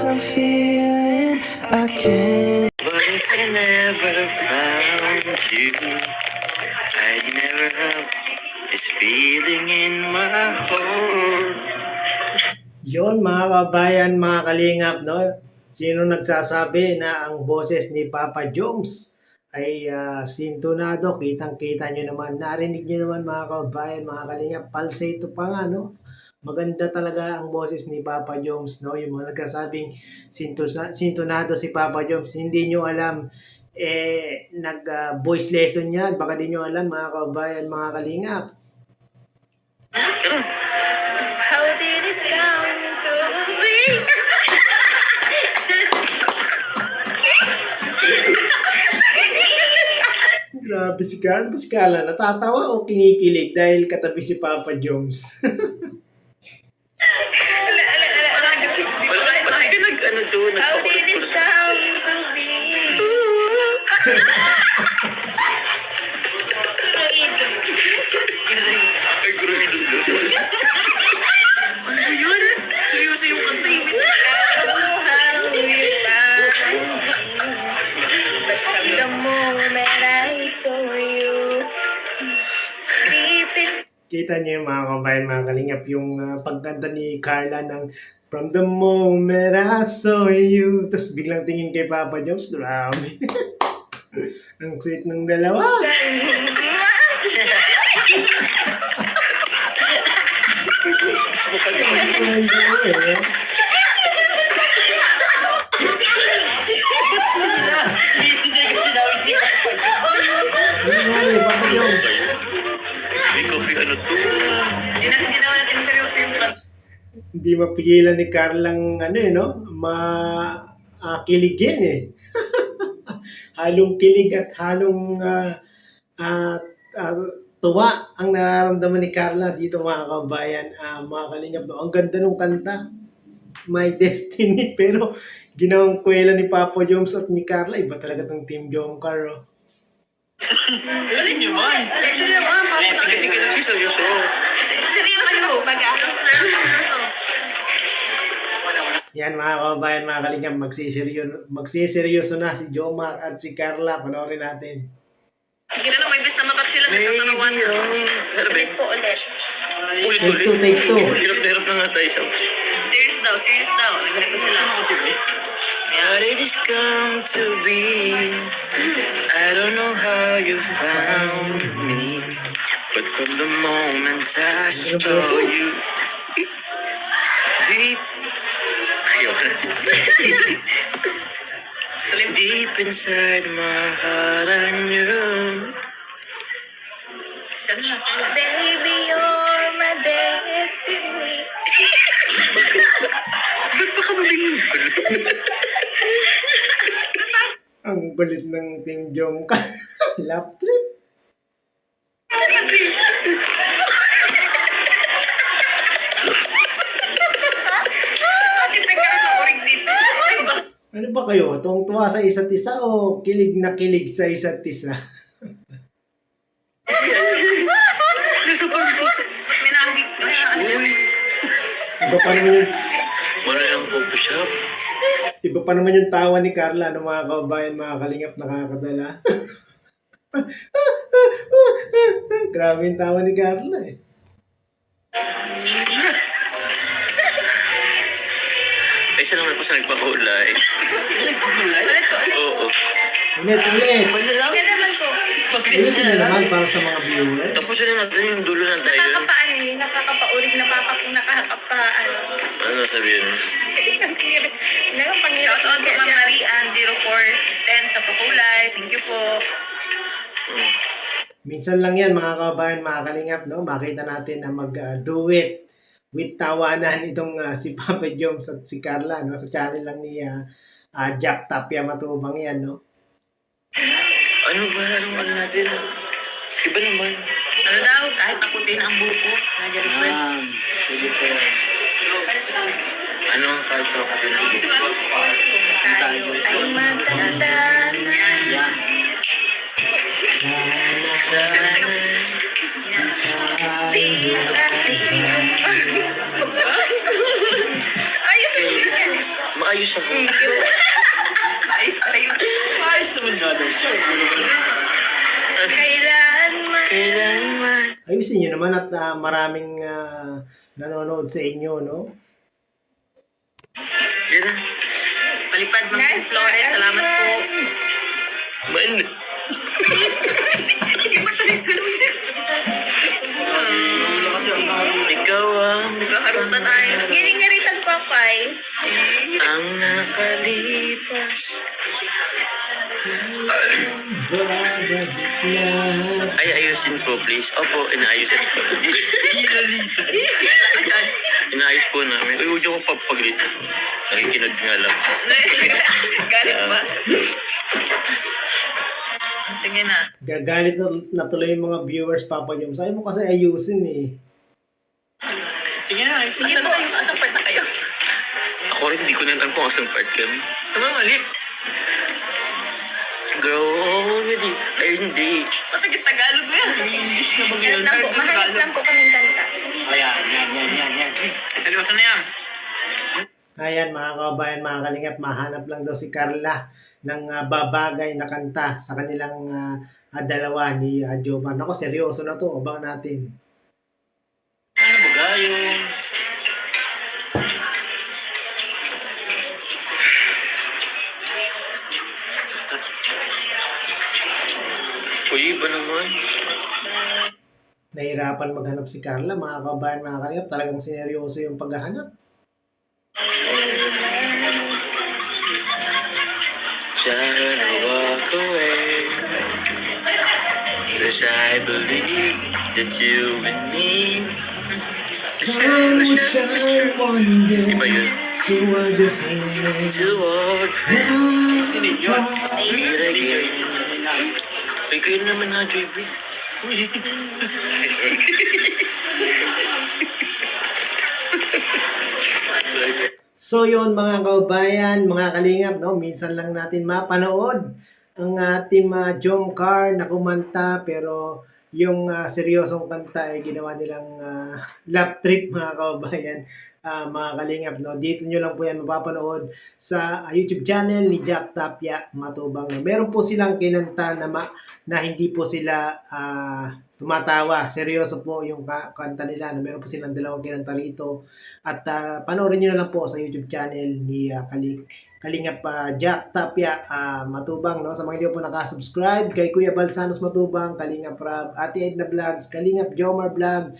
I'm feeling I can't. But if I never found you, I'd never have this feeling in my heart. Yon mga kabayan, mga kalingap, no? Sino nagsasabi na ang boses ni Papa Jones ay sintonado? Kitang-kita nyo naman, narinig nyo naman mga kabayan, mga kalingap, falsetto pa nga, no? Maganda talaga ang boses ni Papa Jones, no? Yung mga nagsasabing sintonado si Papa Jones, hindi nyo alam, nag-voice lesson yan, baka di nyo alam mga kabayan, mga kalingap. How did this come to be? Grabe si Carla, natatawa o kinikilig dahil katabi si Papa Jones? Bakit nag-ano doon? How did this come to be? Ay, grabe. Ano ba yun? Seryoso yung kanta yung The moment I saw you deep inside. Kita niyo yung mga kabayan, mga kalingap, yung pagkanta ni Carla ng From the moment I saw you. Tapos biglang tingin kay Papa Jones, grabe. Ang sweet ng dalawa. Papa Jones. May coffee ano to? Hindi naman natin seryoso yung kanta. Hindi mapigilan ni Carlang kiligin eh. Halong kilig at halong tuwa ang nararamdaman ni Carla dito mga kabayan, mga kalingap. No? Ang ganda ng kanta, My Destiny, pero ginawang kwela ni Papa Jones at ni Carla. Iba talaga tong Team Jongkar. Oh. Kasi naman. Actually naman, Kasi ka nagsiseryoso. seryoso mo, baga. Yan mga kabayan, mga kalingap, magsiseryoso na si Jomar at si Carla. Panoorin natin. Sige na lang, may bis na matat sila sa tanawan. Ulit po ulit. Ulit-ulit. Take two. Hirap na hirap na nga tayo sa... Serious daw. Nagkita ko sila. How did this come to be? I don't know how you found me, but from the moment I saw you, deep inside my heart I knew. Baby, you're my destiny. Ba't pa ka malingon? Ang kulit ng Team Jongkar. Lap trip. Bakit nagkakakurig dito? Ano ba kayo? Tuwang-tuwa sa isa't isa o kilig na kilig sa isa't isa? Nasa pag- Minahagik ko siya. Iba pa naman yung, Wala yung coffee shop. iba pa naman yung tawa ni Carla, ano mga kabayan, mga kalingap, nakakadala. Grabe yung tawa ni Carla eh. Ay, isa naman po sa nagpakulay. Ulit po. Oo. Ulit. Kaya naman po. Ulitin na naman para sa mga viewer. Tapos na natin yung dulo ng tayo. Nakakapaurig na nakakapa. Ano sabihin? Shout out po Ma'am Marian 0410 sa Pakulay. Thank you po. Minsan lang yan mga kabayan, mga kalingap, no? Makita natin na mag-duet with tawanan itong si Papa Jones at si Carla, no? Sa channel lang ni Jack Tapia Matubang yan, no? Ano ba? Ano natin? Iba naman. Ano daw, kahit naputi na ang buko, nag-request. Sige po. Ano ang kahit ako din ang Tayo ay matanda na. Ayos ang vision. ayos ako. Ayos pala yun. Ayos naman nga daw siya. Kailanman. Kailanman. Ayusin nyo naman at maraming nanonood sa inyo, no? Yan na. Palipad, Ma'am Flores. Salamat po. Man. Ikaw ang Nagkaharutan tayo. Giring-ngiritan pa, Pai. ang nakalipas. Ay, ayusin po, please. Opo, inaayusin po. Inaayos po namin. Uy, huwag niyo ko papaglit. Nakikinig nga lang. Galit ba? Sige na. Gagalit na tuloy yung mga viewers, Papa Joms. Sabi mo kasi ayusin eh. Sige na, ayusin. Asan na kayo? Asan part na kayo? Ako rin, hindi ko na alam kung asang part kami. Tama, mali. Grow old with you. Ay, hindi. Patagit Tagalog mo yan. English na ba Hanap lang po, mahanap lang po kaming kanta. Ayan, yan. Seryoso na yan. Ayan mga kabayan, mga kalingap, mahanap lang daw si Carla ng babagay na kanta sa kanilang dalawa ni Jomar. Ako, seryoso na to. Abang natin. Ano ba gayon? Uy, iba naman. Nahirapan maghanap si Carla, mga kabayan, mga kalingap. Talagang sineryoso yung paghahanap. Try to walk away, 'cause I believe that you and me. Time will shine one day. Iba yun. So I just need To old friends. Sinid yun. Meet again. Ay, kayo naman na, JB. Sorry. So yun mga kabayan, mga kalingap, no? Minsan lang natin mapanood ang team Jomcar na kumanta pero yung seryosong kanta ay ginawa nilang lap trip mga kabayan, mga kalingap, no? Dito nyo lang po yan mapapanood sa YouTube channel ni Jack Tapia Matubang. Meron po silang kinanta na hindi po sila tumatawa. Seryoso po yung kanta nila. No? Meron po silang dalawang kinanta rito. At panoorin nyo na lang po sa YouTube channel ni Kalingap Jack Tapia Matubang. No? Sa mga hindi po nakasubscribe kay Kuya Balsanos Matubang, Kalingap Rab, Ate Edna Vlogs, Kalingap Jomar Vlog,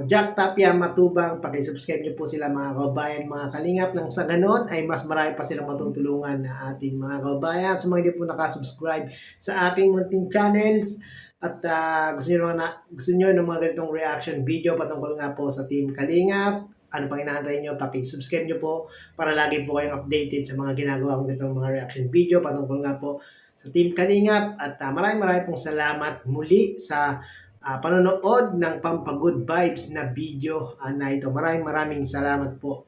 Jack Tapia Matubang, pakisubscribe nyo po sila mga kabayan, mga kalingap, nang sa ganon ay mas marami pa silang matutulungan na ating mga kabayan. Sa mga hindi po nakasubscribe sa ating munting channels at gusto nyo ng mga ganitong reaction video patungkol nga po sa Team Kalingap, ano pang inaantay nyo, pakisubscribe nyo po para lagi po kayong updated sa mga ginagawa kong ganitong mga reaction video patungkol nga po sa Team Kalingap. At maraming pong salamat muli sa panonood ng Pampagood Vibes na video na ito. Maraming salamat po.